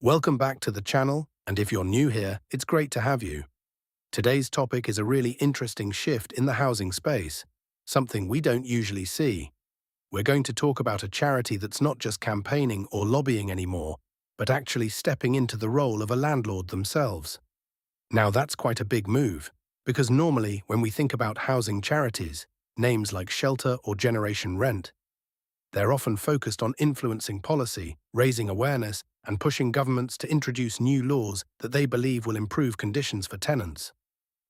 Welcome back to the channel, and if you're new here, it's great to have you. Today's topic is a really interesting shift in the housing space, something we don't usually see. We're going to talk about a charity that's not just campaigning or lobbying anymore, but actually stepping into the role of a landlord themselves. Now that's quite a big move, because normally when we think about housing charities, names like Shelter or Generation Rent, they're often focused on influencing policy, raising awareness, and pushing governments to introduce new laws that they believe will improve conditions for tenants.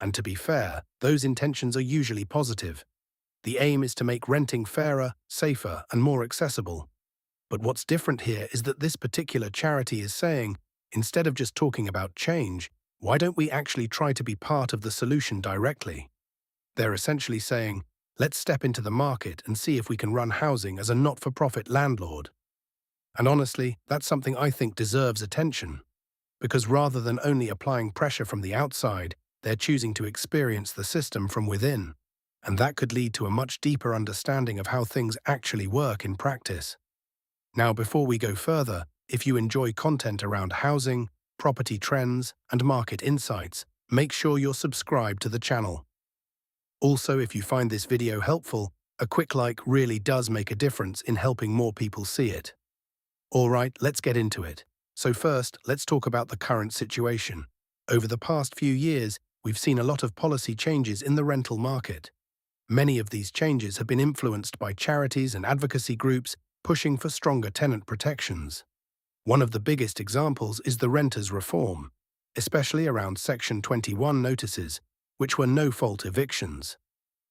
And to be fair, those intentions are usually positive. The aim is to make renting fairer, safer, and more accessible. But what's different here is that this particular charity is saying, instead of just talking about change, why don't we actually try to be part of the solution directly? They're essentially saying, let's step into the market and see if we can run housing as a not-for-profit landlord. And honestly, that's something I think deserves attention, because rather than only applying pressure from the outside, they're choosing to experience the system from within, and that could lead to a much deeper understanding of how things actually work in practice. Now, before we go further, if you enjoy content around housing, property trends, and market insights, make sure you're subscribed to the channel. Also, if you find this video helpful, a quick like really does make a difference in helping more people see it. Alright, let's get into it. So first, let's talk about the current situation. Over the past few years, we've seen a lot of policy changes in the rental market. Many of these changes have been influenced by charities and advocacy groups pushing for stronger tenant protections. One of the biggest examples is the renters' reform, especially around Section 21 notices, which were no-fault evictions.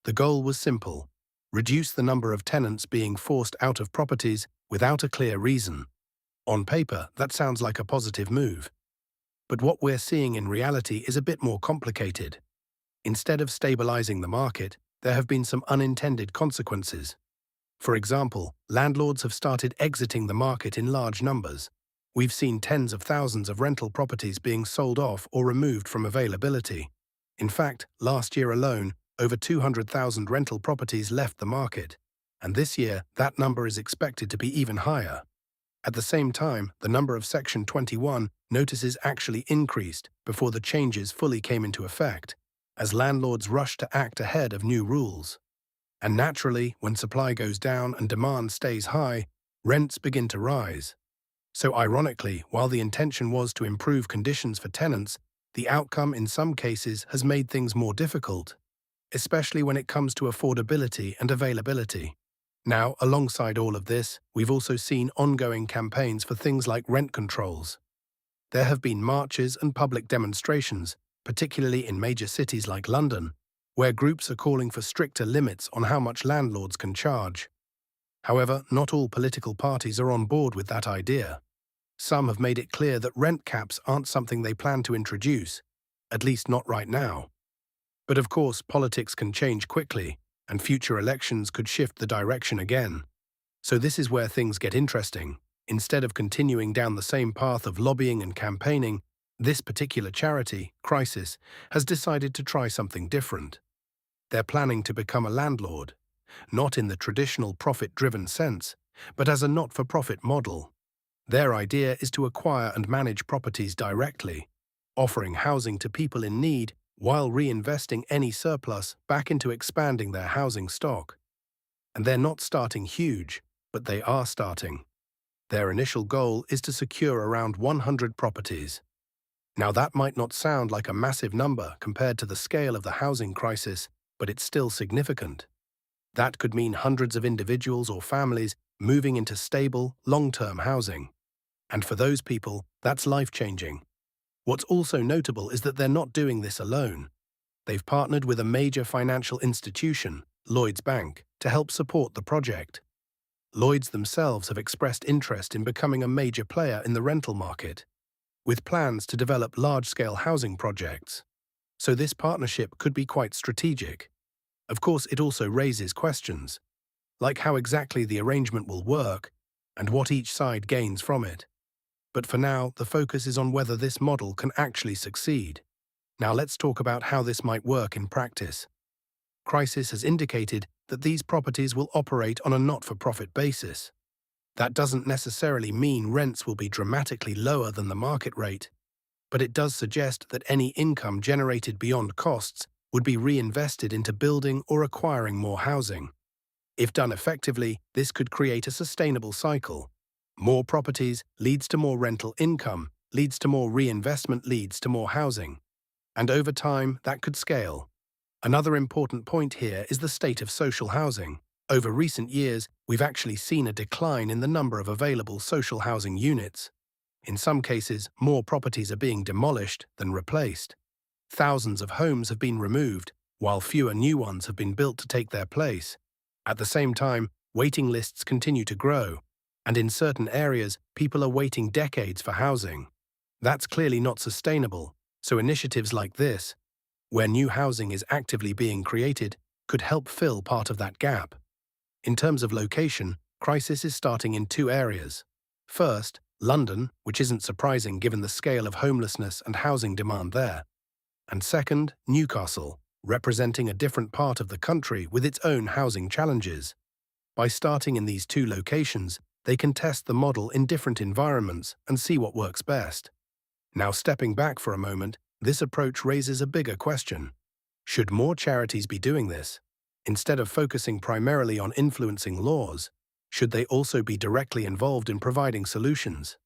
The goal was simple: reduce the number of tenants being forced out of properties without a clear reason. On paper, that sounds like a positive move. But what we're seeing in reality is a bit more complicated. Instead of stabilizing the market, there have been some unintended consequences. For example, landlords have started exiting the market in large numbers. We've seen tens of thousands of rental properties being sold off or removed from availability. In fact, last year alone, over 200,000 rental properties left the market, and this year that number is expected to be even higher. At the same time, the number of Section 21 notices actually increased before the changes fully came into effect, as landlords rushed to act ahead of new rules. And naturally, when supply goes down and demand stays high, rents begin to rise. So ironically, while the intention was to improve conditions for tenants, the outcome in some cases has made things more difficult, especially when it comes to affordability and availability. Now, alongside all of this, we've also seen ongoing campaigns for things like rent controls. There have been marches and public demonstrations, particularly in major cities like London, where groups are calling for stricter limits on how much landlords can charge. However, not all political parties are on board with that idea. Some have made it clear that rent caps aren't something they plan to introduce, at least not right now. But of course, politics can change quickly, and future elections could shift the direction again. So this is where things get interesting. Instead of continuing down the same path of lobbying and campaigning, this particular charity, Crisis, has decided to try something different. They're planning to become a landlord, not in the traditional profit-driven sense, but as a not-for-profit model. Their idea is to acquire and manage properties directly, offering housing to people in need while reinvesting any surplus back into expanding their housing stock. And they're not starting huge, but they are starting. Their initial goal is to secure around 100 properties. Now that might not sound like a massive number compared to the scale of the housing crisis, but it's still significant. That could mean hundreds of individuals or families moving into stable, long-term housing. And for those people, that's life-changing. What's also notable is that they're not doing this alone. They've partnered with a major financial institution, Lloyds Bank, to help support the project. Lloyds themselves have expressed interest in becoming a major player in the rental market, with plans to develop large-scale housing projects. So this partnership could be quite strategic. Of course, it also raises questions, like how exactly the arrangement will work and what each side gains from it. But for now, the focus is on whether this model can actually succeed. Now let's talk about how this might work in practice. Crisis has indicated that these properties will operate on a not-for-profit basis. That doesn't necessarily mean rents will be dramatically lower than the market rate, but it does suggest that any income generated beyond costs would be reinvested into building or acquiring more housing. If done effectively, this could create a sustainable cycle. More properties leads to more rental income, leads to more reinvestment, leads to more housing. And over time, that could scale. Another important point here is the state of social housing. Over recent years, we've actually seen a decline in the number of available social housing units. In some cases, more properties are being demolished than replaced. Thousands of homes have been removed, while fewer new ones have been built to take their place. At the same time, waiting lists continue to grow, and in certain areas, people are waiting decades for housing. That's clearly not sustainable, so initiatives like this, where new housing is actively being created, could help fill part of that gap. In terms of location, crisis is starting in two areas. First, London, which isn't surprising given the scale of homelessness and housing demand there. And second, Newcastle, representing a different part of the country with its own housing challenges. By starting in these two locations, they can test the model in different environments and see what works best. Now, stepping back for a moment, this approach raises a bigger question. Should more charities be doing this? Instead of focusing primarily on influencing laws, should they also be directly involved in providing solutions?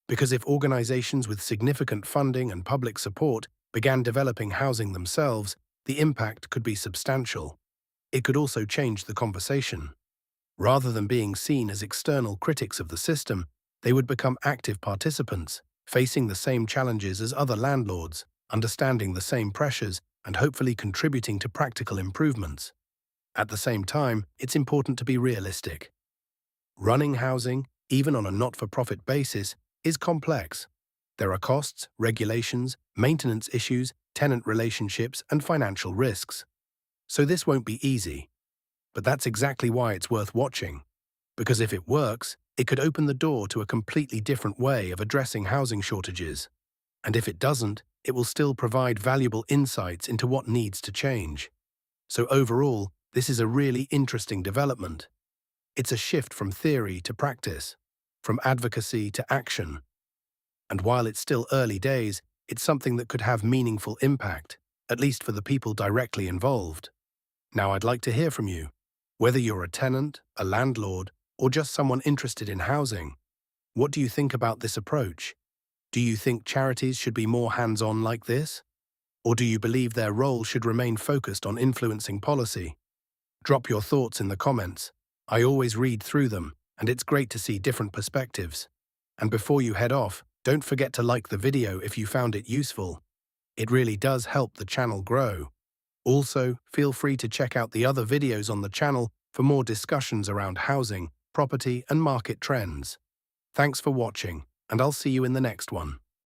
Because if organizations with significant funding and public support began developing housing themselves, the impact could be substantial. It could also change the conversation. Rather than being seen as external critics of the system, they would become active participants, facing the same challenges as other landlords, understanding the same pressures, and hopefully contributing to practical improvements. At the same time, it's important to be realistic. Running housing, even on a not-for-profit basis, is complex. There are costs, regulations, maintenance issues, tenant relationships, and financial risks. So this won't be easy. But that's exactly why it's worth watching. Because if it works, it could open the door to a completely different way of addressing housing shortages. And if it doesn't, it will still provide valuable insights into what needs to change. So overall, this is a really interesting development. It's a shift from theory to practice, from advocacy to action. And while it's still early days, it's something that could have meaningful impact, at least for the people directly involved. Now I'd like to hear from you. Whether you're a tenant, a landlord, or just someone interested in housing, what do you think about this approach? Do you think charities should be more hands-on like this? Or do you believe their role should remain focused on influencing policy? Drop your thoughts in the comments. I always read through them, and it's great to see different perspectives. And before you head off, don't forget to like the video if you found it useful. It really does help the channel grow. Also, feel free to check out the other videos on the channel for more discussions around housing, property, and market trends. Thanks for watching, and I'll see you in the next one.